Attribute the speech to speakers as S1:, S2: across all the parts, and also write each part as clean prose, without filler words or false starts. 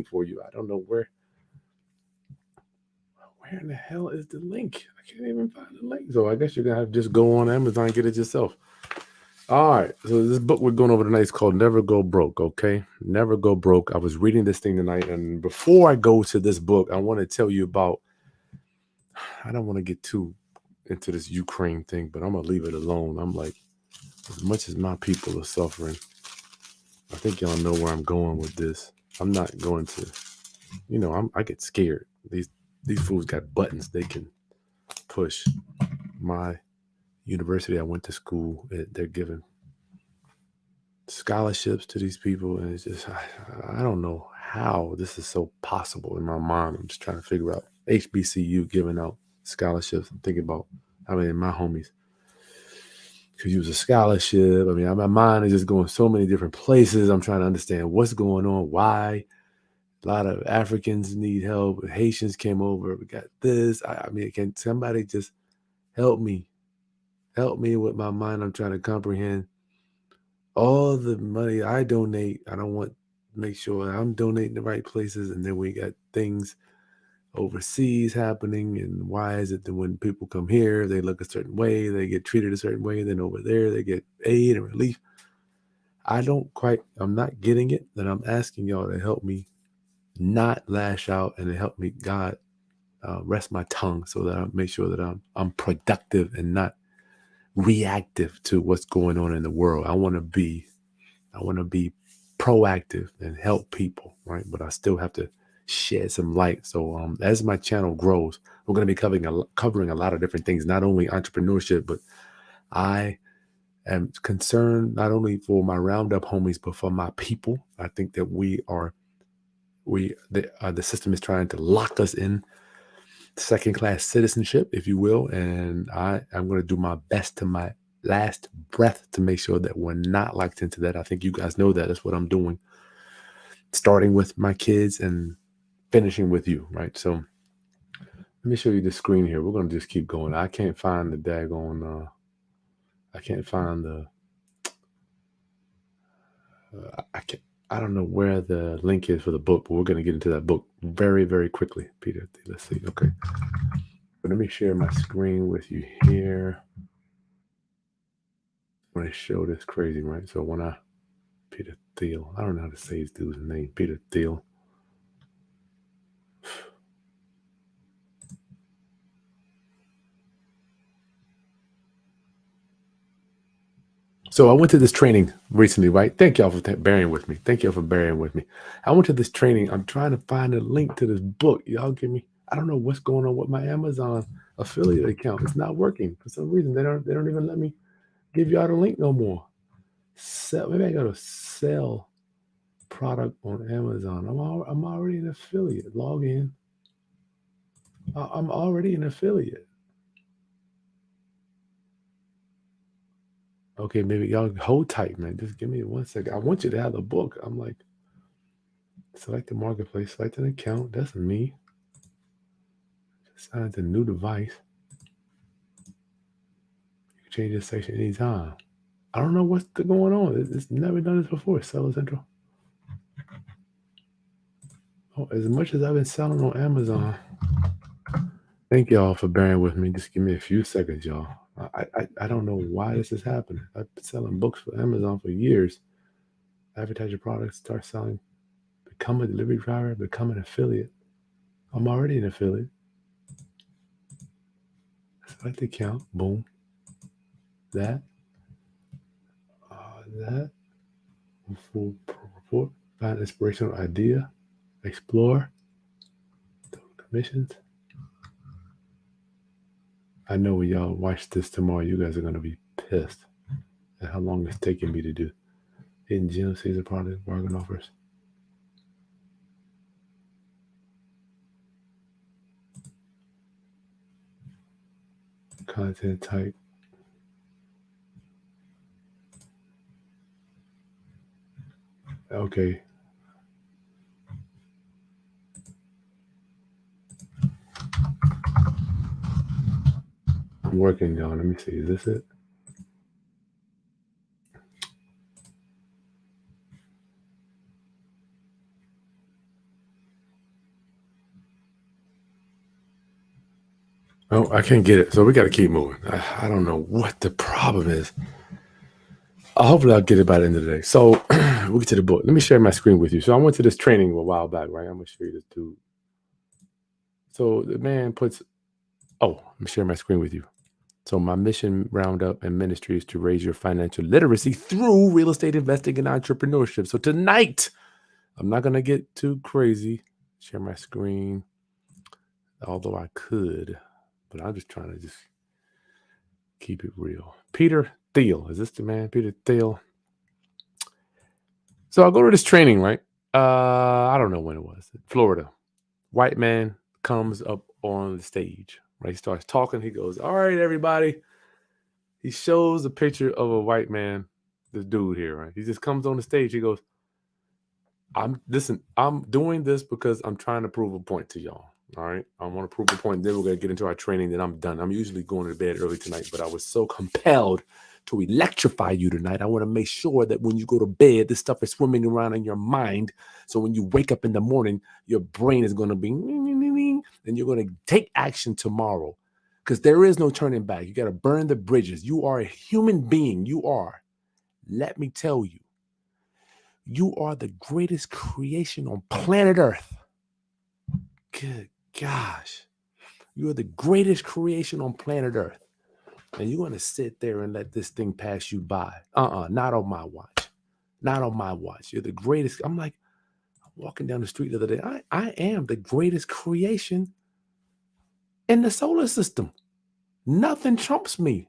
S1: for you. I don't know where in the hell is the link? I can't even find the link. So I guess you're gonna have to just go on Amazon and get it yourself. All right. So this book we're going over tonight is called Never Go Broke. Okay. Never Go Broke. I was reading this thing tonight. And before I go to this book, I want to tell you about, I don't want to get too into this Ukraine thing, but I'm going to leave it alone. I'm like, as much as my people are suffering, I think y'all know where I'm going with this. I'm not going to, I get scared. These fools got buttons they can push. My university, I went to school, they're giving scholarships to these people, and it's just I don't know how this is so possible in my mind. I'm just trying to figure out HBCU giving out scholarships. I'm thinking about how many of my homies could use a scholarship. I mean, my mind is just going so many different places. I'm trying to understand what's going on, why. A lot of Africans need help. Haitians came over. We got this. I mean, can somebody just help me? Help me with my mind. I'm trying to comprehend all the money I donate. I don't want to make sure I'm donating the right places. And then we got things overseas happening. And why is it that when people come here, they look a certain way, they get treated a certain way, then over there they get aid and relief? I'm not getting it. Then I'm asking y'all to help me not lash out and to help me, God, rest my tongue so that I make sure that I'm productive and not reactive to what's going on in the world. I want to be proactive and help people, right? But I still have to shed some light. So as my channel grows, we're going to be covering a lot of different things, not only entrepreneurship, but I am concerned not only for my roundup homies, but for my people. I think that the system is trying to lock us in second-class citizenship, if you will, and I'm going to do my best to my last breath to make sure that we're not locked into that. I think you guys know that. That's what I'm doing, starting with my kids and finishing with you, right? So let me show you the screen here. We're going to just keep going. I can't find the daggone, I can't find the, I don't know where the link is for the book, but we're going to get into that book very, very quickly. Peter, let's see. Okay. But let me share my screen with you here. When I show this crazy, right? So when Peter Thiel, I don't know how to say his dude's name, Peter Thiel. So I went to this training recently, right? Thank y'all for bearing with me. Thank y'all for bearing with me. I went to this training. I'm trying to find a link to this book. Y'all give me, I don't know what's going on with my Amazon affiliate account. It's not working for some reason. They don't even let me give y'all the link no more. Maybe I gotta sell product on Amazon. I'm already an affiliate. Log in. I'm already an affiliate. Okay, maybe y'all hold tight, man. Just give me 1 second. I want you to have the book. I'm like, select the marketplace, select an account. That's me. Assign to new device. You can change this section anytime. I don't know what's going on. It's never done this before. Seller Central. Oh, as much as I've been selling on Amazon, thank y'all for bearing with me. Just give me a few seconds, y'all. I don't know why this is happening. I've been selling books for Amazon for years. Advertise your products, start selling, become a delivery driver, become an affiliate. I'm already an affiliate. Select the account, boom. That, full report, find inspirational idea, explore, total commissions. I know when y'all watch this tomorrow, you guys are going to be pissed at how long it's taking me to do. Hidden gems, season product, bargain offers. Content type. Okay. I'm working, y'all. Let me see. Is this it? Oh, I can't get it. So we got to keep moving. I don't know what the problem is. Hopefully I'll get it by the end of the day. So we'll get to the book. Let me share my screen with you. So I went to this training a while back, right? I'm going to show you this dude. So the man puts, let me share my screen with you. So my mission roundup and ministry is to raise your financial literacy through real estate investing and entrepreneurship. So tonight, I'm not going to get too crazy. Share my screen, although I could, but I'm just trying to just keep it real. Peter Thiel. Is this the man? Peter Thiel. So I'll go to this training, right? I don't know when it was. Florida. White man comes up on the stage, right? He starts talking. He goes, all right, everybody. He shows a picture of a white man, this dude here, right? He just comes on the stage. He goes, I'm doing this because I'm trying to prove a point to y'all. All right. I want to prove a point. Then we're going to get into our training. Then I'm done. I'm usually going to bed early tonight, but I was so compelled to electrify you tonight. I want to make sure that when you go to bed, this stuff is swimming around in your mind. So when you wake up in the morning, your brain is going to be, and you're going to take action tomorrow because there is no turning back. You got to burn the bridges. You are a human being. You are. Let me tell you. You are the greatest creation on planet Earth. Good gosh. You are the greatest creation on planet Earth. And you're going to sit there and let this thing pass you by. Not on my watch. Not on my watch. You're the greatest. I'm walking down the street the other day. I am the greatest creation in the solar system. Nothing trumps me.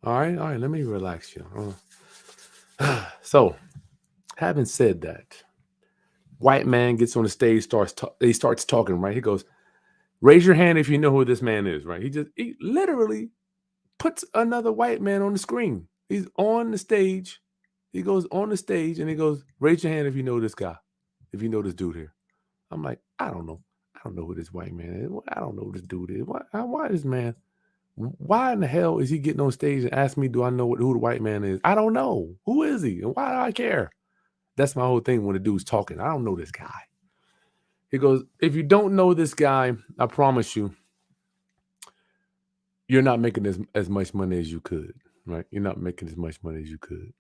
S1: All right. Let me relax you. So, having said that, white man gets on the stage, starts talking, right? He goes, raise your hand if you know who this man is, right? He literally puts another white man on the screen. He's on the stage. He goes on the stage and he goes, raise your hand if you know this guy, if you know this dude here. I'm like, I don't know. I don't know who this white man is. I don't know who this dude is. Why this man? Why in the hell is he getting on stage and asking me, do I know who the white man is? I don't know. Who is he? And why do I care? That's my whole thing when the dude's talking. I don't know this guy. He goes, if you don't know this guy, I promise you, you're not making as much money as you could, right? You're not making as much money as you could.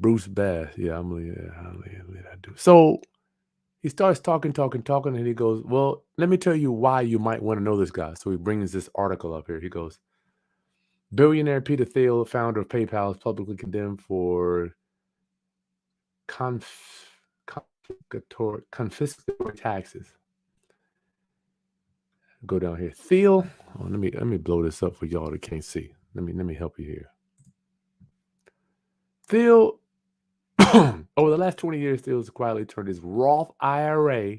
S1: Bruce Bass. Yeah, I'm leaving that dude. So he starts talking, and he goes, well, let me tell you why you might want to know this guy. So he brings this article up here. He goes, billionaire Peter Thiel, founder of PayPal, is publicly condemned for confiscatory taxes. Go down here. Thiel. Let me blow this up for y'all that can't see. Let me help you here. Thiel, over the last 20 years, Thiel has quietly turned his Roth IRA,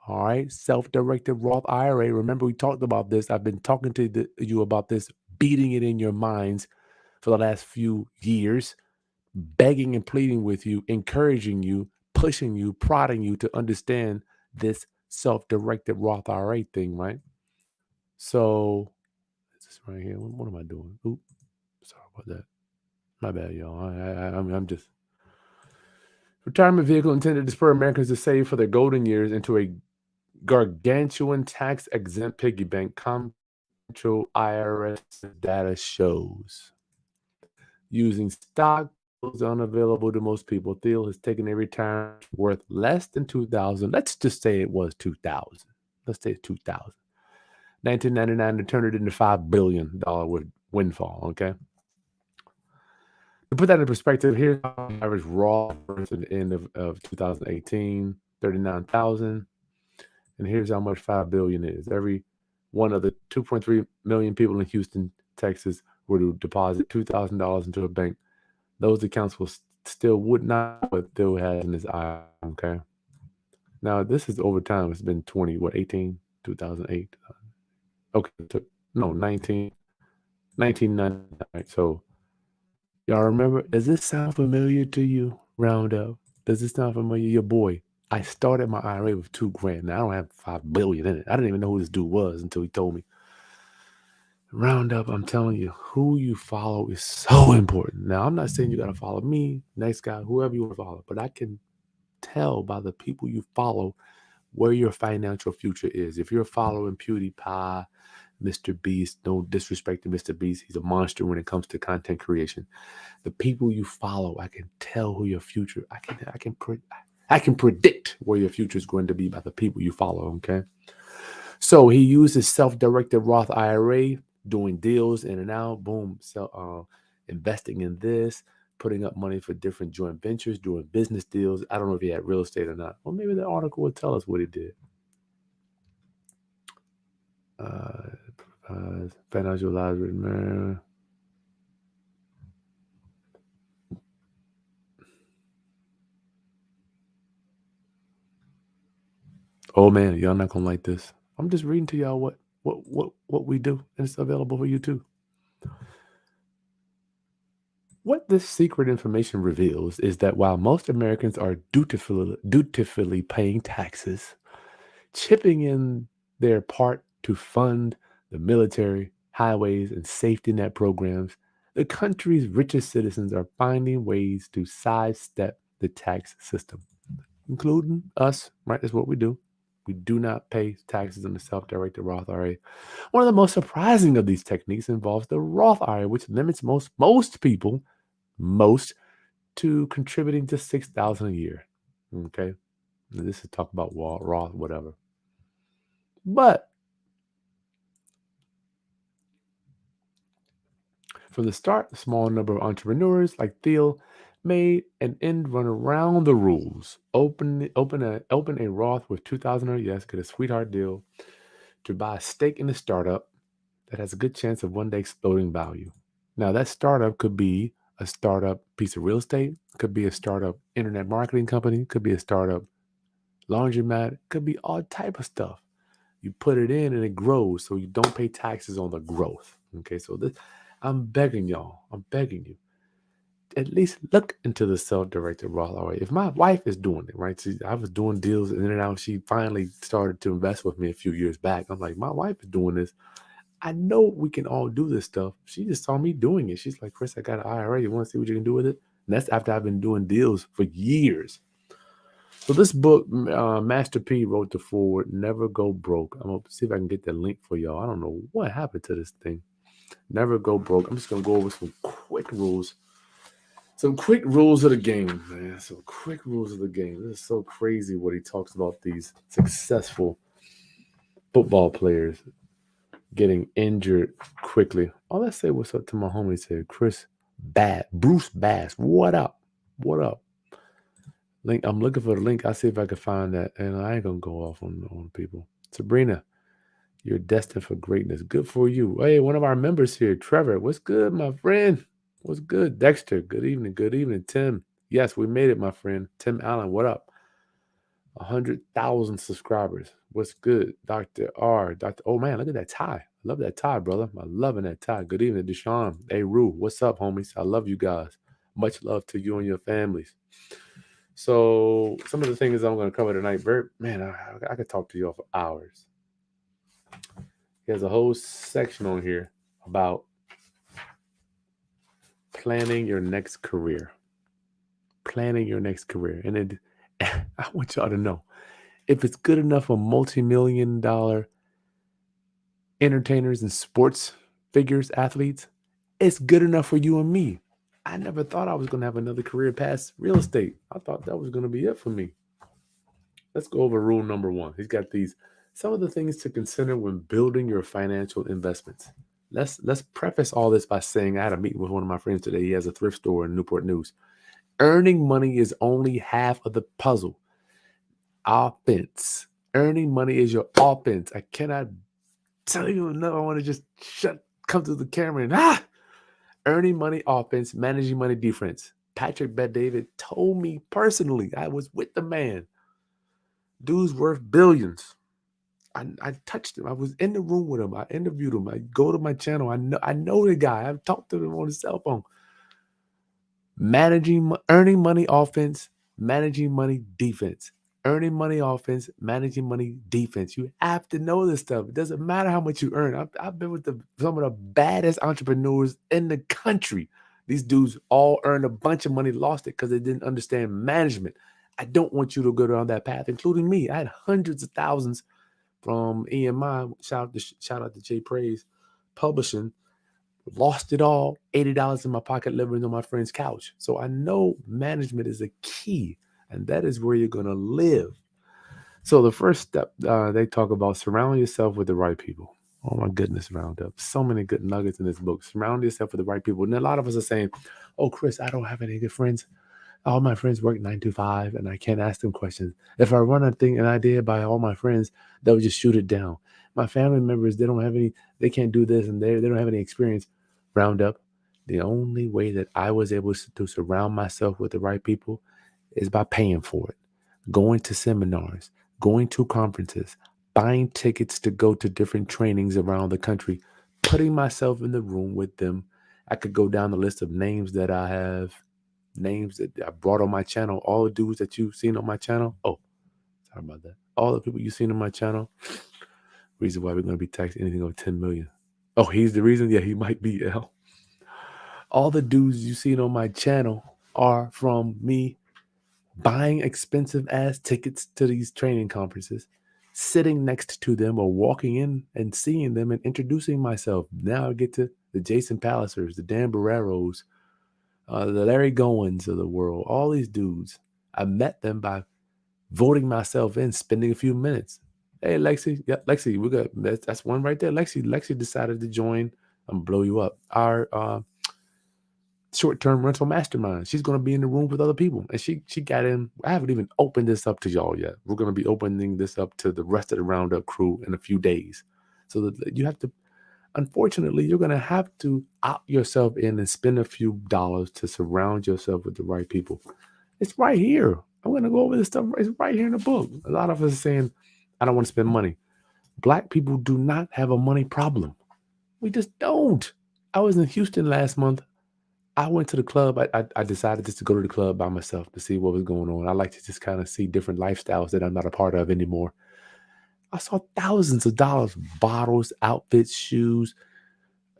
S1: all right, self-directed Roth IRA. Remember, we talked about this. I've been talking to you about this, beating it in your minds for the last few years, begging and pleading with you, encouraging you, pushing you, prodding you to understand this self-directed Roth IRA thing, right? So, this is right here. What am I doing? Oops, sorry about that. My bad, y'all. I'm just retirement vehicle intended to spur Americans to save for their golden years into a gargantuan tax-exempt piggy bank. Control IRS data shows. Using stock unavailable to most people, Thiel has taken a retirement worth less than $2,000. Let's just say it was $2,000. Let's say it's $2,000. 1999 to turn it into $5 billion windfall. Okay. To put that in perspective, here's how average raw at the end of 2018, 39,000. And here's how much 5 billion is. Every one of the 2.3 million people in Houston, Texas, were to deposit $2,000 into a bank. Those accounts would not, but still has in his eye. Okay. Now this is over time. It's been 2008. Okay. No, 1999. Right? So y'all remember, does this sound familiar to you, Roundup? Does this sound familiar? Your boy. I started my IRA with $2,000. Now I don't have $5 billion in it. I didn't even know who this dude was until he told me. Roundup, I'm telling you, who you follow is so important. Now, I'm not saying you got to follow me, next guy, whoever you want to follow, but I can tell by the people you follow where your financial future is. If you're following PewDiePie, Mr. Beast, no disrespect to Mr. Beast, he's a monster when it comes to content creation. The people you follow, I can tell who your future. I can predict where your future is going to be by the people you follow. Okay, so he uses self-directed Roth IRA, doing deals in and out. Boom, investing in this, putting up money for different joint ventures, doing business deals. I don't know if he had real estate or not. Well, maybe the article will tell us what he did. Financial lives, man. Oh man, y'all not gonna like this. I'm just reading to y'all what we do, and it's available for you too. What this secret information reveals is that while most Americans are dutifully paying taxes, chipping in their part to fund the military, highways, and safety net programs, the country's richest citizens are finding ways to sidestep the tax system, including us, right? That's what we do. We do not pay taxes on the self-directed Roth IRA. One of the most surprising of these techniques involves the Roth IRA, which limits most people to contributing to $6,000 a year. Okay, this is talk about Roth, whatever. But from the start, a small number of entrepreneurs like Theo made an end run around the rules. Open a Roth with $2,000. Yes, get a sweetheart deal to buy a stake in the startup that has a good chance of one day exploding value. Now, that startup could be a startup piece of real estate, could be a startup internet marketing company, could be a startup laundromat, could be all type of stuff. You put it in and it grows, so you don't pay taxes on the growth. Okay, so I'm begging y'all, I'm begging you, at least look into the self-directed Roth IRA. If my wife is doing it, right? I was doing deals in and out. She finally started to invest with me a few years back. I'm like, my wife is doing this. I know we can all do this stuff. She just saw me doing it. She's like, Chris, I got an IRA. You want to see what you can do with it? And that's after I've been doing deals for years. So this book, Master P wrote the forward, Never Go Broke. I'm going to see if I can get that link for y'all. I don't know what happened to this thing. Never Go Broke. I'm just going to go over some quick rules. Some quick rules of the game, man. Some quick rules of the game. This is so crazy what he talks about these successful football players getting injured quickly. Oh, let's say what's up to my homies here. Bruce Bass. What up? What up? Link. I'm looking for the link. I'll see if I can find that. And I ain't gonna go off on people. Sabrina, you're destined for greatness. Good for you. Hey, one of our members here, Trevor. What's good, my friend? What's good? Dexter, good evening. Good evening. Tim. Yes, we made it, my friend. Tim Allen, what up? 100,000 subscribers. What's good? Dr. R. Oh man, look at that tie. I love that tie, brother. I'm loving that tie. Good evening, Deshaun. Hey, Rue. What's up, homies? I love you guys. Much love to you and your families. So some of the things I'm going to cover tonight, I could talk to y'all for hours. There's a whole section on here about planning your next career. Planning your next career. And I want y'all to know, if it's good enough for multi-million-dollar entertainers and sports figures, athletes, it's good enough for you and me. I never thought I was going to have another career past real estate. I thought that was going to be it for me. Let's go over rule number 1. He's got some of the things to consider when building your financial investments. Let's preface all this by saying I had a meeting with one of my friends today. He has a thrift store in Newport News. Earning money is only half of the puzzle. Offense. Earning money is your offense. I cannot tell you enough. I want to just come to the camera and earning money offense, managing money defense. Patrick Bet-David told me personally, I was with the man. Dude's worth billions. I touched him. I was in the room with him. I interviewed him. I go to my channel. I know the guy. I've talked to him on his cell phone. Earning money offense, managing money defense. Earning money offense, managing money defense. You have to know this stuff. It doesn't matter how much you earn. I've been with some of the baddest entrepreneurs in the country. These dudes all earned a bunch of money, lost it because they didn't understand management. I don't want you to go down that path, including me. I had hundreds of thousands from EMI. Shout out to Jay Praise Publishing. Lost it all, $80 in my pocket, living on my friend's couch. So I know management is a key, and that is where you're going to live. So the first step, they talk about surround yourself with the right people. Oh my goodness, Roundup. So many good nuggets in this book. Surround yourself with the right people. And a lot of us are saying, oh, Chris, I don't have any good friends. All my friends work 9 to 5 and I can't ask them questions. If I run an idea by all my friends, they'll just shoot it down. My family members, they can't do this and they don't have any experience. Roundup. The only way that I was able to surround myself with the right people is by paying for it. Going to seminars, going to conferences, buying tickets to go to different trainings around the country, putting myself in the room with them. I could go down the list of names that I brought on my channel. All the dudes that you've seen on my channel. Oh, sorry about that. All the people you've seen on my channel. Reason why we're going to be taxed anything over 10 million. Oh, he's the reason? Yeah, he might be L. All the dudes you've seen on my channel are from me buying expensive ass tickets to these training conferences, sitting next to them or walking in and seeing them and introducing myself. Now I get to the Jason Pallisers, the Dan Barreros, the Larry Goins of the world, all these dudes. I met them by voting myself in, spending a few minutes. Hey, Lexi. Yeah, Lexi, we got that's one right there. Lexi decided to join. I'm gonna blow you up. Our short-term rental mastermind. She's going to be in the room with other people. And she got in. I haven't even opened this up to y'all yet. We're going to be opening this up to the rest of the Roundup crew in a few days. So that you have to, unfortunately, you're going to have to opt yourself in and spend a few dollars to surround yourself with the right people. It's right here. I'm going to go over this stuff. It's right here in the book. A lot of us are saying, I don't want to spend money. Black people do not have a money problem. We just don't. I was in Houston last month. I went to the club. I decided just to go to the club by myself to see what was going on. I like to just kind of see different lifestyles that I'm not a part of anymore. I saw thousands of dollars, bottles, outfits, shoes,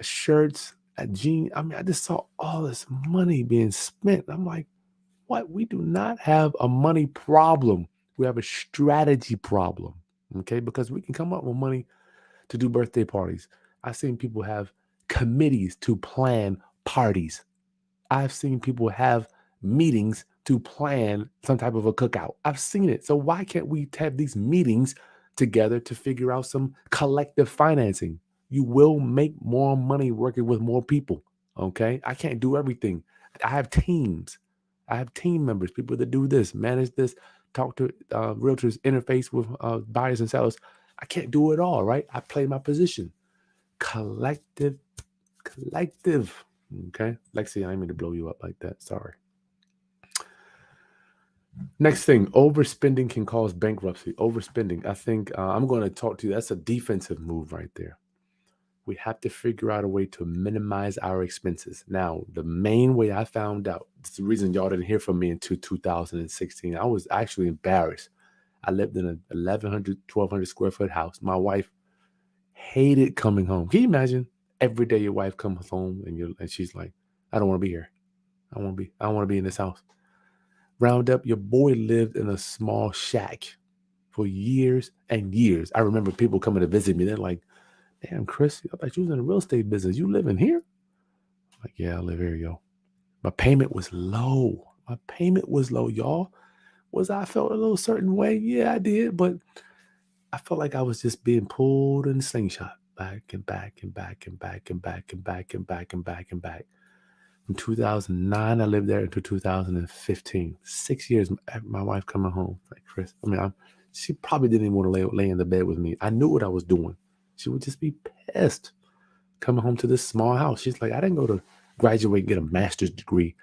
S1: shirts, a jean. I mean, I just saw all this money being spent. I'm like, what? We do not have a money problem. We have a strategy problem. Okay, because we can come up with money to do birthday parties. I've seen people have committees to plan parties. I've seen people have meetings to plan some type of a cookout. I've seen it. So why can't we have these meetings together to figure out some collective financing? You will make more money working with more people. Okay. I can't do everything. I have teams. I have team members, people that do this, manage this, talk to realtors, interface with buyers and sellers. I can't do it all, right? I play my position. Collective. Okay. Lexi, I didn't mean to blow you up like that. Sorry. Next thing, overspending can cause bankruptcy. Overspending. I think I'm going to talk to you. That's a defensive move right there. We have to figure out a way to minimize our expenses. Now, the main way I found out, it's the reason y'all didn't hear from me until 2016. I was actually embarrassed. I lived in an 1,100, 1,200 square foot house. My wife hated coming home. Can you imagine? Every day your wife comes home and she's like, I don't want to be here. I don't want to be in this house. Roundup, your boy lived in a small shack for years and years. I remember people coming to visit me. They're like, damn, Chris, I thought you was in the real estate business. You live in here? I'm like, yeah, I live here, yo. My payment was low. Y'all. I felt a little certain way? Yeah, I did. But I felt like I was just being pulled in a slingshot back and back and back and back and back and back and back and back and back. From 2009, I lived there until 2015. 6 years, my wife coming home. Like, Chris, she probably didn't even want to lay in the bed with me. I knew what I was doing. She would just be pissed coming home to this small house. She's like, I didn't go to graduate, get a master's degree,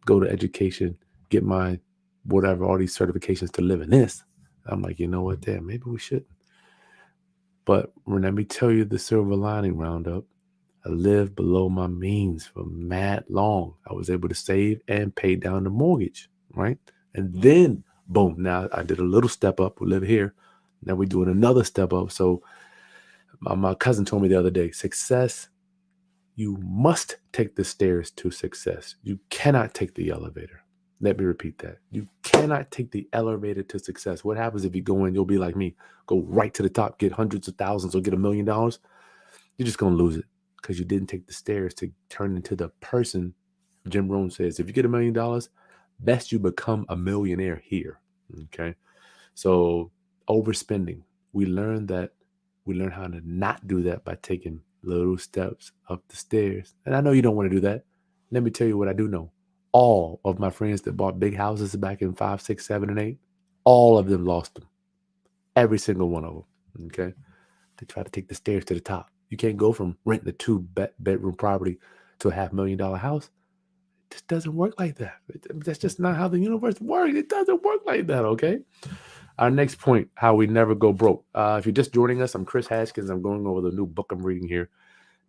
S1: go to education, get my whatever, all these certifications to live in this. I'm like, you know what, damn, maybe we shouldn't. But let me tell you the silver lining, Roundup. I lived below my means for mad long. I was able to save and pay down the mortgage, right? And then, boom, now I did a little step up. We live here. Now we're doing another step up. So my cousin told me the other day, success, you must take the stairs to success. You cannot take the elevator. Let me repeat that. You cannot take the elevator to success. What happens if you go in, you'll be like me, go right to the top, get hundreds of thousands or get $1 million. You're just going to lose it because you didn't take the stairs to turn into the person. Jim Rohn says, if you get $1 million, best you become a millionaire here. Okay. So overspending, we learn how to not do that by taking little steps up the stairs. And I know you don't want to do that. Let me tell you what I do know. All of my friends that bought big houses back in 5, 6, 7, and 8, all of them lost them. Every single one of them. Okay. They try to take the stairs to the top. You can't go from renting a 2-bedroom property to a $500,000 house. It just doesn't work like that. That's just not how the universe works. It doesn't work like that. Okay. Our next point, how we never go broke. If you're just joining us, I'm Chris Haskins. I'm going over the new book I'm reading here,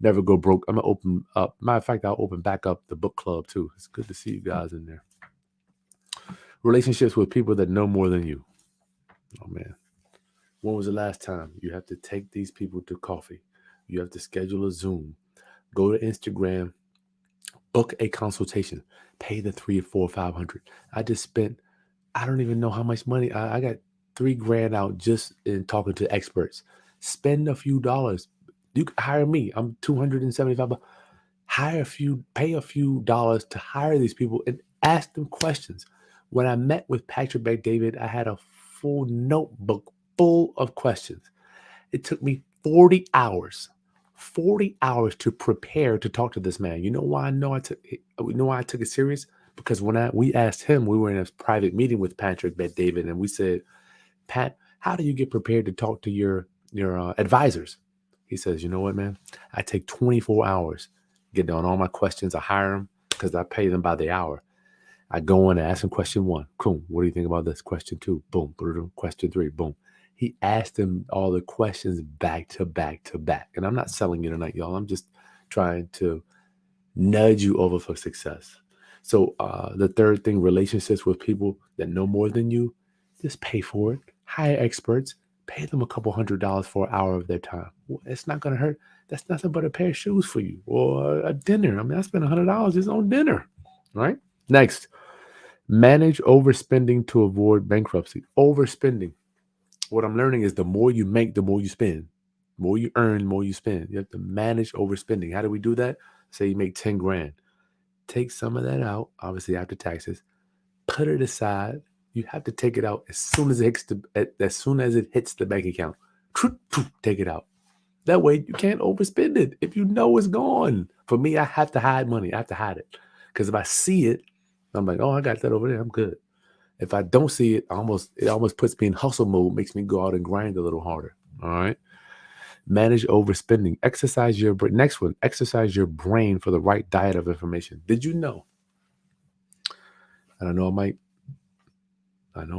S1: Never Go Broke. I'm going to open up. Matter of fact, I'll open back up the book club too. It's good to see you guys in there. Relationships with people that know more than you. Oh, man. When was the last time you have to take these people to coffee? You have to schedule a Zoom. Go to Instagram. Book a consultation. Pay the $300 or $400 or $500. I just spent, I don't even know how much money. I got $3,000 out just in talking to experts. Spend a few dollars. You can hire me. I'm $275. Pay a few dollars to hire these people and ask them questions. When I met with Patrick Bet-David, I had a full notebook full of questions. It took me 40 hours to prepare to talk to this man. You know why I took it serious? Because when we asked him, we were in a private meeting with Patrick Bet-David, and we said, Pat, how do you get prepared to talk to your advisors? He says, you know what, man? I take 24 hours, get down all my questions. I hire them because I pay them by the hour. I go in and ask him question 1. Boom. What do you think about this? Question 2. Boom. Question 3. Boom. He asked them all the questions back to back to back. And I'm not selling you tonight, y'all. I'm just trying to nudge you over for success. So the third thing, relationships with people that know more than you, just pay for it. Hire experts. Pay them a couple $100 for an hour of their time. It's not going to hurt. That's nothing but a pair of shoes for you or a dinner. I mean, I spent $100 just on dinner, right? Next, manage overspending to avoid bankruptcy. Overspending. What I'm learning is the more you make, the more you spend. The more you earn, the more you spend. You have to manage overspending. How do we do that? Say you make 10 grand. Take some of that out, obviously after taxes. Put it aside. You have to take it out as soon as it hits the bank account. Take it out. That way you can't overspend it. If you know it's gone. For me, I have to hide money. I have to hide it. Because if I see it, I'm like, oh, I got that over there. I'm good. If I don't see it, it almost puts me in hustle mode, makes me go out and grind a little harder. All right. Manage overspending. Exercise your brain. Next one, exercise your brain for the right diet of information. Did you know? And I know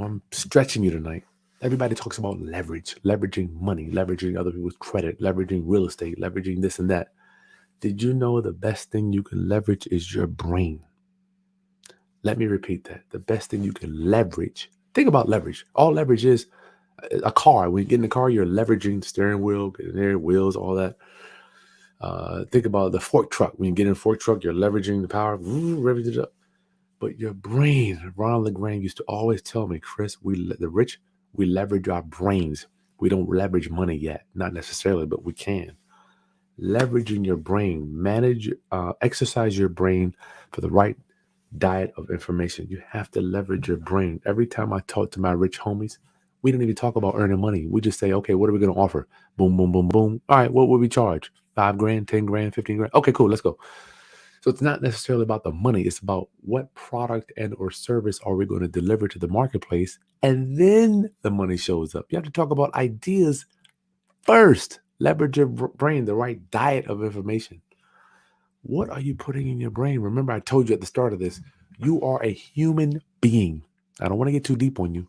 S1: I'm stretching you tonight. Everybody talks about leverage, leveraging money, leveraging other people's credit, leveraging real estate, leveraging this and that. Did you know the best thing you can leverage is your brain? Let me repeat that. The best thing you can leverage. Think about leverage. All leverage is a car. When you get in the car, you're leveraging the steering wheel, wheels, all that. Think about the fork truck. When you get in a fork truck, you're leveraging the power, revving it up. But your brain, Ronald LeGrand used to always tell me, Chris, we leverage our brains. We don't leverage money yet. Not necessarily, but we can. Leveraging your brain, exercise your brain for the right diet of information. You have to leverage your brain. Every time I talk to my rich homies, we don't even talk about earning money. We just say, okay, what are we going to offer? Boom, boom, boom, boom. All right, what will we charge? 5 grand, 10 grand, 15 grand. Okay, cool. Let's go. So it's not necessarily about the money. It's about what product and or service are we going to deliver to the marketplace. And then the money shows up. You have to talk about ideas first. Leverage your brain, the right diet of information. What are you putting in your brain? Remember, I told you at the start of this, you are a human being. I don't want to get too deep on you.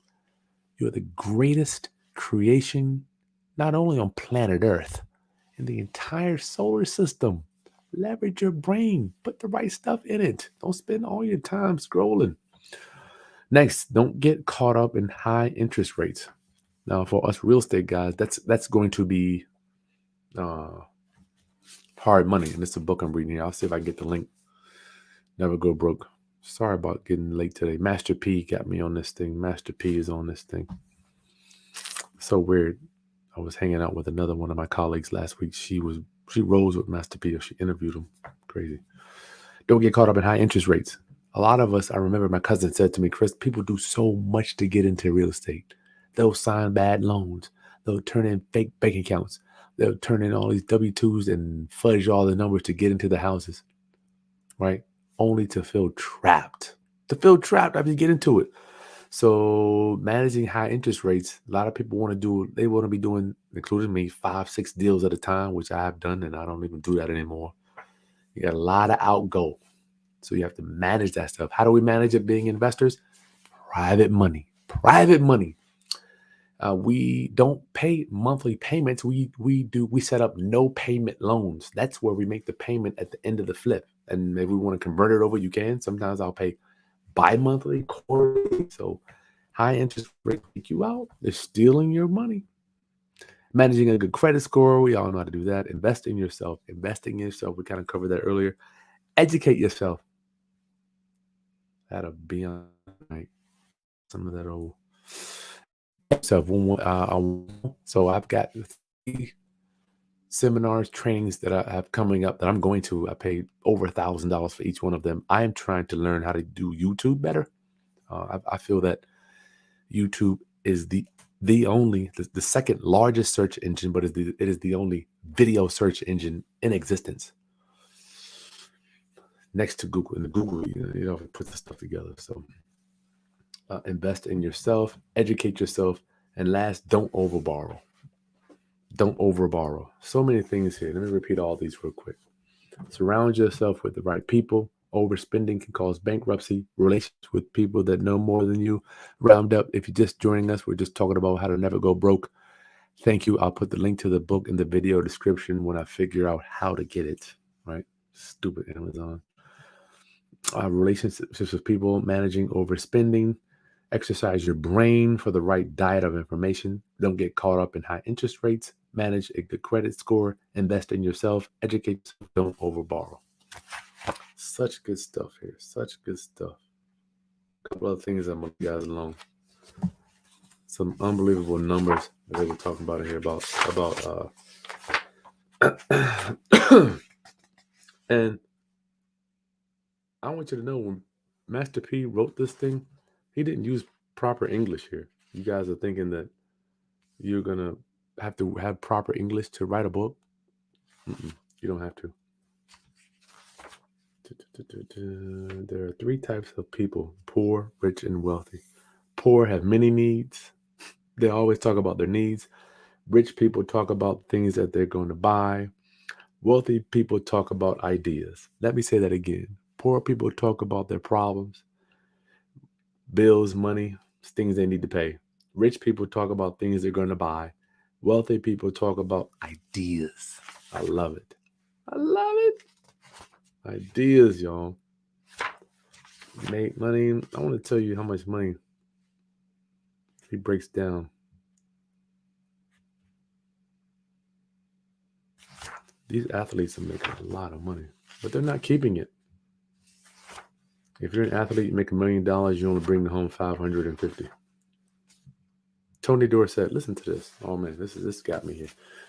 S1: You are the greatest creation, not only on planet Earth, in the entire solar system. Leverage your brain. Put the right stuff in it. Don't spend all your time scrolling. Next, don't get caught up in high interest rates. Now, for us real estate guys, that's going to be hard money. And it's a book I'm reading here. I'll see if I can get the link. Never Go Broke. Sorry about getting late today. Master P got me on this thing. Master P is on this thing. So weird. I was hanging out with another one of my colleagues last week. She rose with Master P. She interviewed him. Crazy. Don't get caught up in high interest rates. A lot of us, I remember my cousin said to me, Chris, people do so much to get into real estate. They'll sign bad loans. They'll turn in fake bank accounts. They'll turn in all these W-2s and fudge all the numbers to get into the houses, right? Only to feel trapped. After you get into it. So managing high interest rates, a lot of people they want to be doing, including me, 5-6 deals at a time, which I have done, and I don't even do that anymore. You got a lot of outgo. So you have to manage that stuff. How do we manage it being investors? Private money. We don't pay monthly payments. We set up no payment loans. That's where we make the payment at the end of the flip. And if we want to convert it over, you can. Sometimes I'll pay bi-monthly, quarterly. So high interest rate take you out. They're stealing your money. Managing a good credit score. We all know how to do that. Invest in yourself. We kind of covered that earlier. Educate yourself. That'll be on right. Some of that old stuff. So I've got 3 seminars, trainings that I have coming up that I'm going to. I paid over $1,000 for each one of them. I am trying to learn how to do YouTube better. I feel that YouTube is the second largest search engine, but it is the only video search engine in existence next to Google. And Google, put the stuff together. So invest in yourself, educate yourself, and last, don't overborrow. So many things here. Let me repeat all these real quick. Surround yourself with the right people. Overspending can cause bankruptcy. Relations with people that know more than you. Round up. If you're just joining us, we're just talking about how to never go broke. Thank you. I'll put the link to the book in the video description when I figure out how to get it. Right? Stupid Amazon. Relationships with people, managing overspending. Exercise your brain for the right diet of information. Don't get caught up in high interest rates. Manage a good credit score. Invest in yourself. Educate yourself. Don't overborrow. Such good stuff here. Such good stuff. A couple other things I'm going to guys along. Some unbelievable numbers that they were talking about here about and I want you to know when Master P wrote this thing, he didn't use proper English here. You guys are thinking that you're going to have proper English to write a book. You don't have to. There are 3 types of people: poor, rich, and wealthy. Poor have many needs. They always talk about their needs. Rich people talk about things that they're going to buy. Wealthy people talk about ideas. Let me say that again. Poor people talk about their problems, bills, money, things they need to pay. Rich people talk about things they're going to buy. Wealthy people talk about ideas. I love it. Ideas, y'all. Make money. I want to tell you how much money he breaks down. These athletes are making a lot of money, but they're not keeping it. If you're an athlete, you make $1 million, you only bring home 550. Tony Dorsett, listen to this. Oh man, this got me here.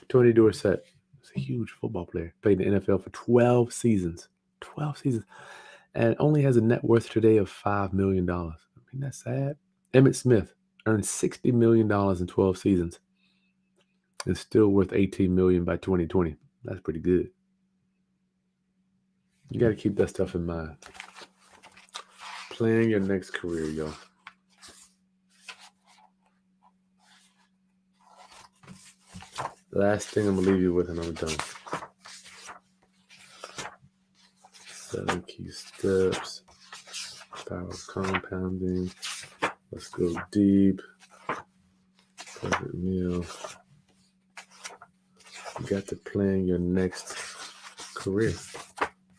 S1: Tony Dorsett is a huge football player. Played in the NFL for 12 seasons. 12 seasons. And only has a net worth today of $5 million. I mean, that's sad. Emmitt Smith earned $60 million in 12 seasons. And still worth $18 million by 2020. That's pretty good. You got to keep that stuff in mind. Plan your next career, y'all. Last thing I'm going to leave you with, and I'm done. 7 key steps. Power of compounding. Let's go deep. Perfect meal. You got to plan your next career.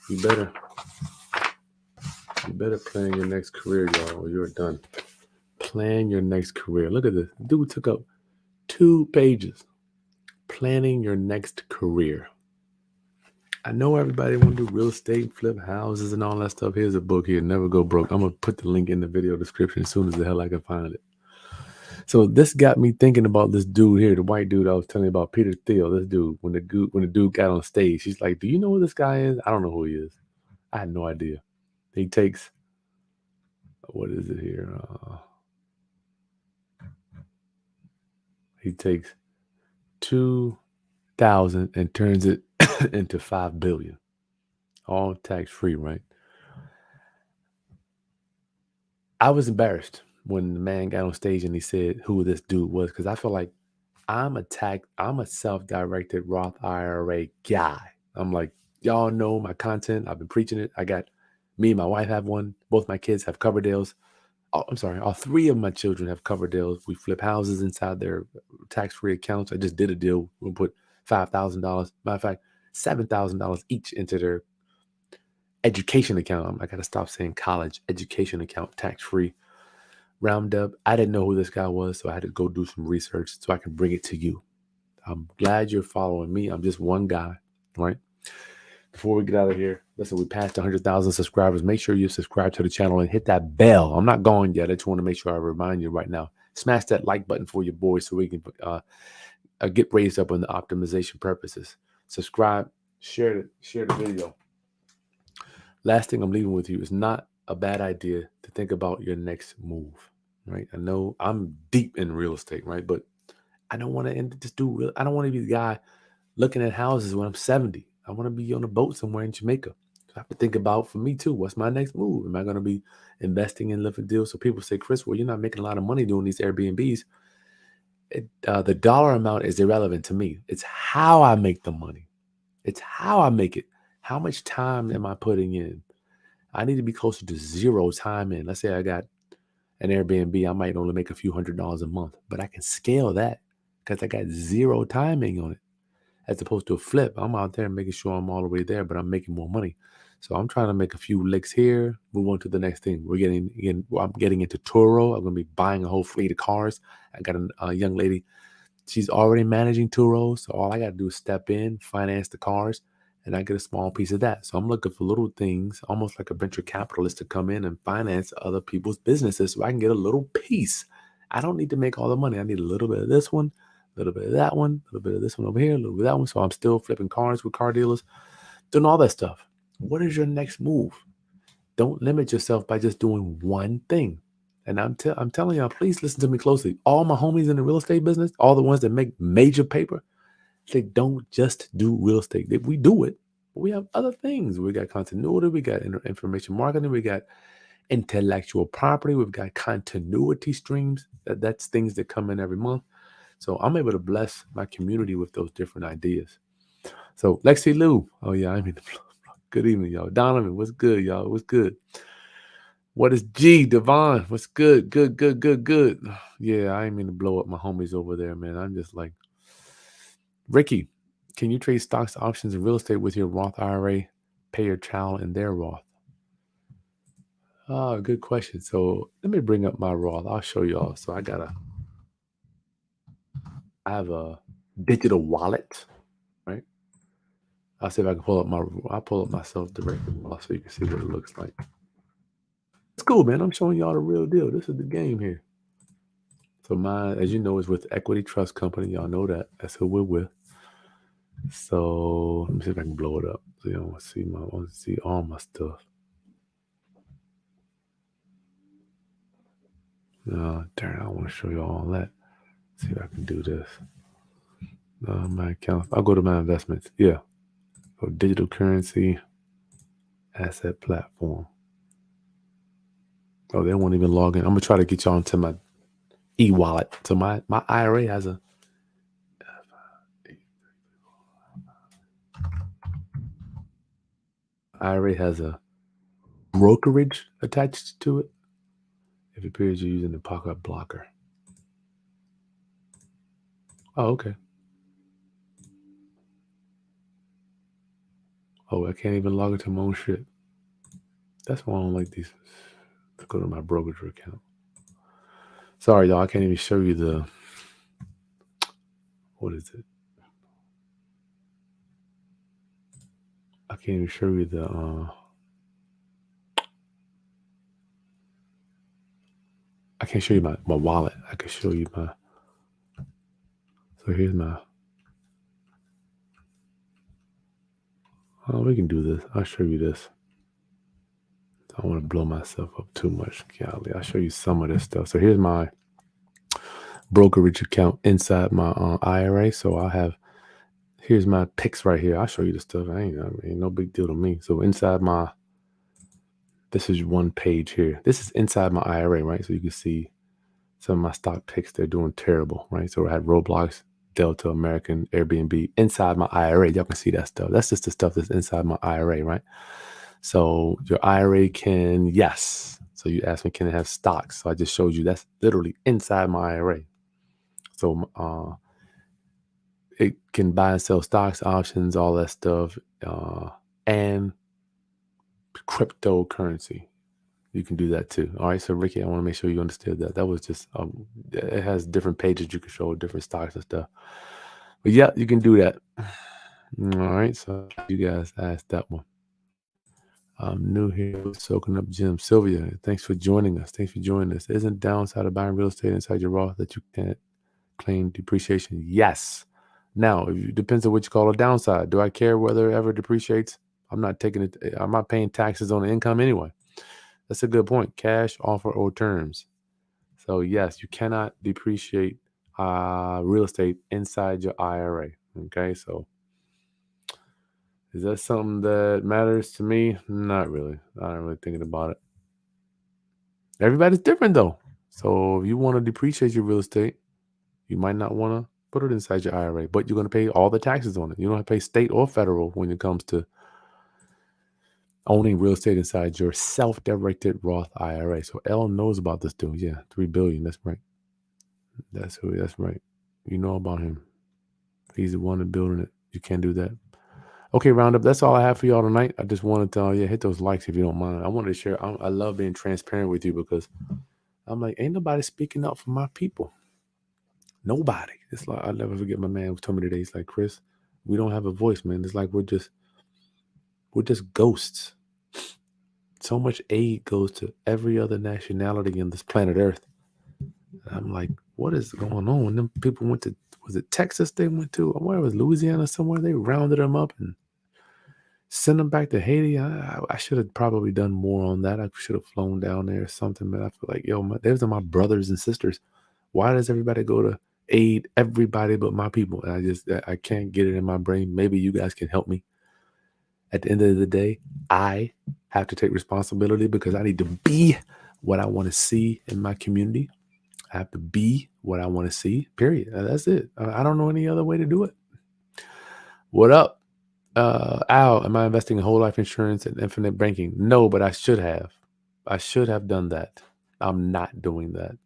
S1: You better plan your next career, y'all, or you're done. Plan your next career. Look at this. Dude took up 2 pages. Planning your next career. I know everybody want to do real estate, flip houses, and all that stuff. Here's a book here, Never Go Broke. I'm gonna put the link in the video description as soon as the hell I can find it. So this got me thinking about this dude here, the white dude I was telling you about, Peter Thiel. This dude, when the dude got on stage, he's like, "Do you know who this guy is?" I don't know who he is. I had no idea. He takes, what is it here? He takes 2,000 and turns it into 5 billion, all tax free, right? I was embarrassed when the man got on stage and he said who this dude was, because I feel like I'm a self-directed Roth IRA guy. I'm like, y'all know my content. I've been preaching it. Me and my wife have one. Both my kids have Coverdales. Oh, I'm sorry. All three of my children have Coverdales. We flip houses inside their tax-free accounts. I just did a deal. We put $5,000. Matter of fact, $7,000 each into their education account. I got to stop saying college education account, tax-free. Round up. I didn't know who this guy was, so I had to go do some research so I can bring it to you. I'm glad you're following me. I'm just one guy, right? Before we get out of here, listen, we passed 100,000 subscribers. Make sure you subscribe to the channel and hit that bell. I'm not going yet. I just want to make sure I remind you right now. Smash that like button for your boys so we can get raised up on the optimization purposes. Subscribe, share the video. Last thing I'm leaving with you is not a bad idea to think about your next move, right? I know I'm deep in real estate, right? But I don't want to I don't want to be the guy looking at houses when I'm 70. I want to be on a boat somewhere in Jamaica. So I have to think about, for me too, what's my next move? Am I going to be investing in living deals? So people say, Chris, well, you're not making a lot of money doing these Airbnbs. The dollar amount is irrelevant to me. It's how I make the money. It's how I make it. How much time am I putting in? I need to be closer to zero time in. Let's say I got an Airbnb. I might only make a few $100s a month, but I can scale that because I got zero timing on it. As opposed to a flip, I'm out there making sure I'm all the way there, but I'm making more money. So I'm trying to make a few licks here, move on to the next thing. I'm getting into Turo. I'm going to be buying a whole fleet of cars. I got a young lady. She's already managing Turo. So all I got to do is step in, finance the cars, and I get a small piece of that. So I'm looking for little things, almost like a venture capitalist, to come in and finance other people's businesses so I can get a little piece. I don't need to make all the money. I need a little bit of this one, a little bit of that one, a little bit of this one over here, a little bit of that one. So I'm still flipping cars with car dealers, doing all that stuff. What is your next move? Don't limit yourself by just doing one thing. And I'm telling y'all, please listen to me closely. All my homies in the real estate business, all the ones that make major paper, they don't just do real estate. We do it, but we have other things. We got continuity, we got information marketing, we got intellectual property, we've got continuity streams. That's things that come in every month. So I'm able to bless my community with those different ideas. So Lexi Lou, oh yeah, I mean, good evening, y'all. Donovan, what's good, y'all? What's good? What is G? Devon, what's good? Good. Yeah, I ain't mean to blow up my homies over there, man. I'm just like, Ricky, can you trade stocks, options, and real estate with your Roth IRA? Pay your child in their Roth. Oh, good question. So let me bring up my Roth. I'll show y'all. So I have a digital wallet, right? I'll see if I can I'll pull up myself directly so you can see what it looks like. It's cool, man. I'm showing y'all the real deal. This is the game here. So mine, as you know, is with Equity Trust Company. Y'all know that. That's who we're with. So let me see if I can blow it up. So you want to see all my stuff. Darn, I want to show you all that. See if I can do this. My account. I'll go to my investments. Yeah. Go digital currency asset platform. Oh, they won't even log in. I'm gonna try to get y'all into my e-wallet. So my IRA has a brokerage attached to it. If it appears you're using the pocket blocker. Oh, okay. Oh, I can't even log into my own shit. That's why I don't like these. To go to my brokerage account. Sorry, y'all. I can't even show you the. What is it? I can't even show you the I can't show you my wallet. I can show you my, so here's my, oh, we can do this. I'll show you this. I don't want to blow myself up too much. Golly, I'll show you some of this stuff. So here's my brokerage account inside my IRA. So I have, here's my picks right here. I'll show you the stuff. Ain't no big deal to me. So inside my, this is one page here. This is inside my IRA, right? So you can see some of my stock picks. They're doing terrible, right? So I had Roblox, Delta, American, Airbnb inside my IRA. Y'all can see that stuff. That's just the stuff that's inside my IRA, right? So your IRA can, yes. So you asked me, can it have stocks? So I just showed you that's literally inside my IRA. So it can buy and sell stocks, options, all that stuff, and cryptocurrency. You can do that too. All right. So Ricky, I want to make sure you understood that. That was just, it has different pages you can show different stocks and stuff. But yeah, you can do that. All right. So you guys asked that one. I'm new here, soaking up gems. Sylvia, thanks for joining us. Thanks for joining us. Isn't downside of buying real estate inside your Roth that you can't claim depreciation? Yes. Now, it depends on what you call a downside. Do I care whether it ever depreciates? I'm not taking it. I'm not paying taxes on the income anyway. That's a good point. Cash, offer, or terms. So yes, you cannot depreciate real estate inside your IRA. Okay, so is that something that matters to me? Not really. I'm not really thinking about it. Everybody's different though. So if you want to depreciate your real estate, you might not want to put it inside your IRA, but you're going to pay all the taxes on it. You don't have to pay state or federal when it comes to owning real estate inside your self-directed Roth IRA. So L knows about this dude. Yeah, $3 billion. That's right. That's right. You know about him. He's the one building it. You can't do that. Okay, Roundup. That's all I have for y'all tonight. I just wanted to hit those likes if you don't mind. I wanted to share. I love being transparent with you because I'm like, ain't nobody speaking up for my people. Nobody. It's like, I'll never forget my man who told me today. He's like, Chris, we don't have a voice, man. It's like we're just ghosts. So much aid goes to every other nationality in this planet Earth. And I'm like, what is going on? When them people went to, was it Texas they went to? Or where was Louisiana somewhere? They rounded them up and sent them back to Haiti. I should have probably done more on that. I should have flown down there or something. But I feel like, those are my brothers and sisters. Why does everybody go to aid everybody but my people? And I can't get it in my brain. Maybe you guys can help me. At the end of the day, I have to take responsibility because I need to be what I want to see in my community. I have to be what I want to see, period. That's it. I don't know any other way to do it. What up? Al, am I investing in whole life insurance and infinite banking? No, but I should have. I should have done that. I'm not doing that.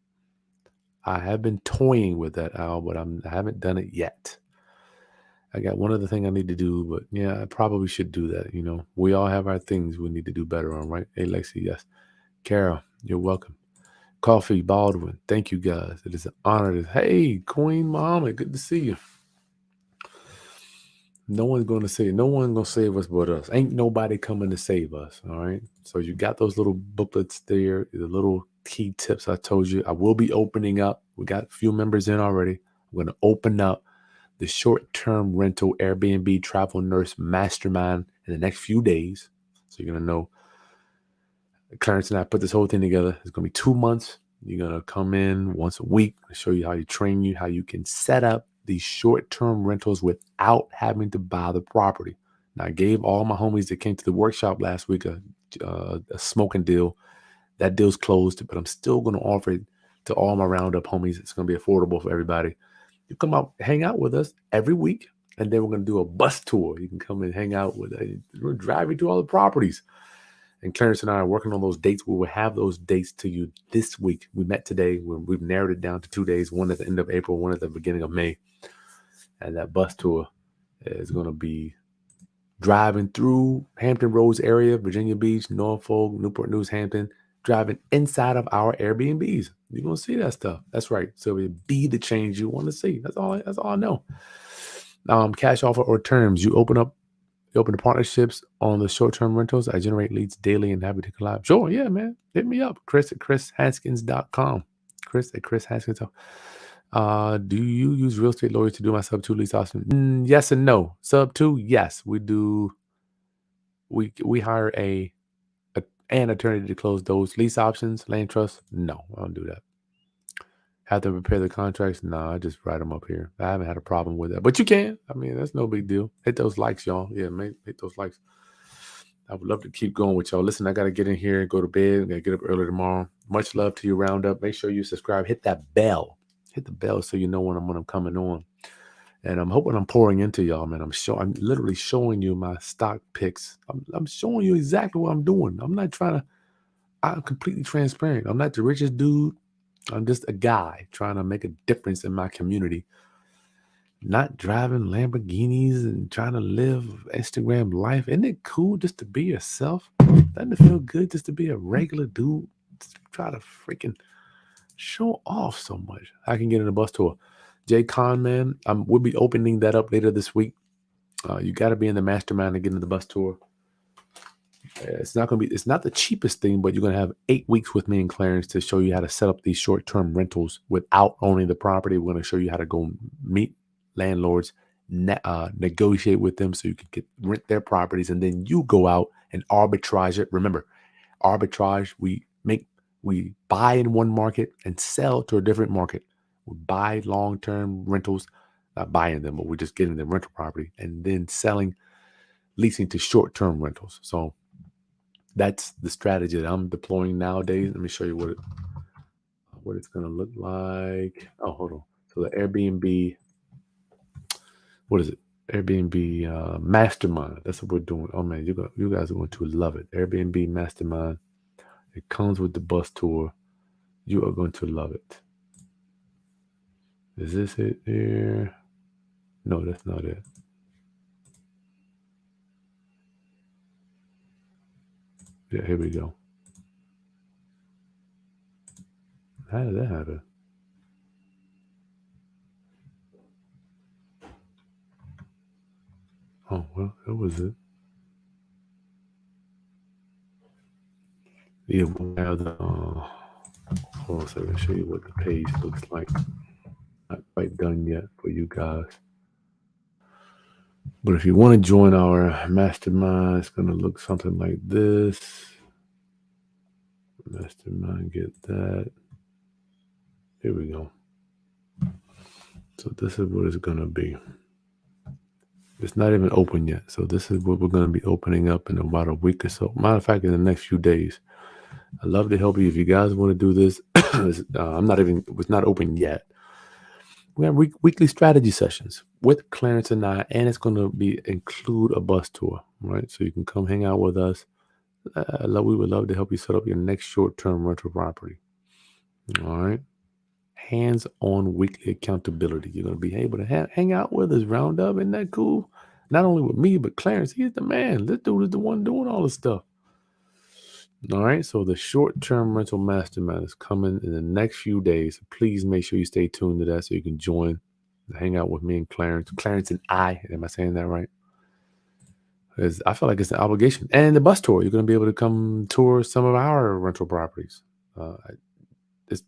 S1: I have been toying with that, Al, but I haven't done it yet. I got one other thing I need to do, but yeah, I probably should do that. We all have our things we need to do better on, right? Hey, Lexi, yes. Carol, you're welcome. Coffee, Baldwin, thank you guys. It is an honor. Hey, Queen Muhammad, good to see you. No one's going to save us but us. Ain't nobody coming to save us, all right? So you got those little booklets there, the little key tips I told you. I will be opening up. We got a few members in already. I'm going to open up the short-term rental Airbnb travel nurse mastermind in the next few days. So you're going to know. Clarence and I put this whole thing together. It's going to be 2 months. You're going to come in once a week. I'll show you how to train you, how you can set up these short-term rentals without having to buy the property. Now, I gave all my homies that came to the workshop last week a smoking deal. That deal's closed, but I'm still going to offer it to all my Roundup homies. It's going to be affordable for everybody. You come out, hang out with us every week, and then we're going to do a bus tour. You can come and hang out with us. We'll drive you to all the properties. And Clarence and I are working on those dates. We will have those dates to you this week. We met today. We've narrowed it down to 2 days, one at the end of April, one at the beginning of May. And that bus tour is going to be driving through Hampton Roads area, Virginia Beach, Norfolk, Newport News, Hampton, driving inside of our Airbnbs. You're going to see that stuff. That's right. So it be the change you want to see. That's all I know. Cash offer or terms. You open up You open the partnerships on the short-term rentals. I generate leads daily and happy to collab. Sure, yeah, man. Hit me up. Chris at chrishaskins.com. Chris at chrishaskins.com. Do you use real estate lawyers to do my sub 2 lease option? Yes and no. Sub 2, yes. We do. We hire an attorney to close those lease options. Land trust, no, I don't do that. Have to prepare the contracts? No, I just write them up here. I haven't had a problem with that. But you can. I mean, that's no big deal. Hit those likes, y'all. Yeah, hit those likes. I would love to keep going with y'all. Listen, I got to get in here and go to bed. I got to get up early tomorrow. Much love to you, Roundup. Make sure you subscribe. Hit that bell. Hit the bell so you know when I'm coming on. And I'm hoping I'm pouring into y'all, man. I'm literally showing you my stock picks. I'm showing you exactly what I'm doing. I'm completely transparent. I'm not the richest dude. I'm just a guy trying to make a difference in my community. Not driving Lamborghinis and trying to live Instagram life. Isn't it cool just to be yourself? Doesn't it feel good just to be a regular dude? Just try to freaking show off so much. I can get in a bus tour. Jay Con, man, we'll be opening that up later this week. You got to be in the mastermind to get into the bus tour. It's not the cheapest thing, but you're going to have 8 weeks with me and Clarence to show you how to set up these short-term rentals without owning the property. We're going to show you how to go meet landlords, negotiate with them so you can rent their properties, and then you go out and arbitrage it. Remember, arbitrage, we buy in one market and sell to a different market. We buy long-term rentals, not buying them, but we're just getting the rental property and then leasing to short-term rentals. So that's the strategy that I'm deploying nowadays. Let me show you what it's going to look like. Oh, hold on. So the Airbnb, what is it? Airbnb Mastermind. That's what we're doing. Oh man, you guys are going to love it. Airbnb Mastermind. It comes with the bus tour. You are going to love it. Is this it here? No, that's not it. Yeah, here we go. How did that happen? Oh, well, that was it. Yeah, we'll have hold on a second. I'll show you what the page looks like. Not quite done yet for you guys. But if you want to join our mastermind, it's going to look something like this. Mastermind, get that. Here we go. So this is what it's going to be. It's not even open yet. So this is what we're going to be opening up in about a week or so. Matter of fact, in the next few days. I'd love to help you. If you guys want to do this, it's not open yet. We have weekly strategy sessions with Clarence and I, and it's going to include a bus tour, right? So you can come hang out with us. We would love to help you set up your next short-term rental property. All right. Hands-on weekly accountability. You're going to be able to hang out with us, round up. Isn't that cool? Not only with me, but Clarence. He's the man. This dude is the one doing all this stuff. All right. So the short-term rental mastermind is coming in the next few days. Please make sure you stay tuned to that so you can join, hang out with me and Clarence. Clarence and I. Am I saying that right? Because I feel like it's an obligation. And the bus tour. You're going to be able to come tour some of our rental properties. It's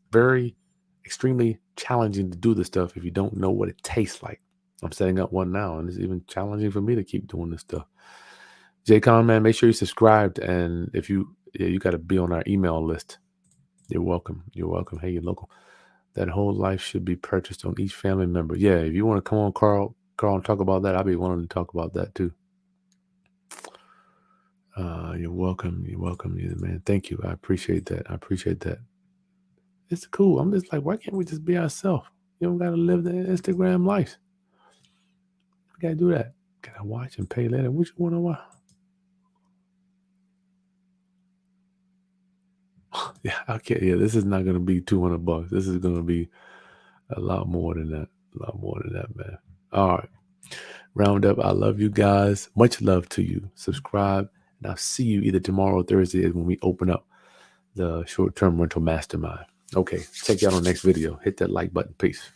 S1: extremely challenging to do this stuff if you don't know what it tastes like. I'm setting up one now, and it's even challenging for me to keep doing this stuff. Jaycon, man, make sure you subscribed, and if you got to be on our email list. You're welcome. You're welcome. Hey, you're local. That whole life should be purchased on each family member. Yeah, if you want to come on, Carl, and talk about that, I'll be wanting to talk about that too. You're welcome. You're welcome, man. Thank you. I appreciate that. It's cool. I'm just like, why can't we just be ourselves? You don't got to live the Instagram life. We got to do that. Can I watch and pay later? Which one do I watch? Yeah, okay. Yeah, this is not going to be $200. This is going to be a lot more than that. Man. All right. Round up. I love you guys. Much love to you. Subscribe. And I'll see you either tomorrow or Thursday when we open up the short-term rental mastermind. Okay. Check you out on the next video. Hit that like button. Peace.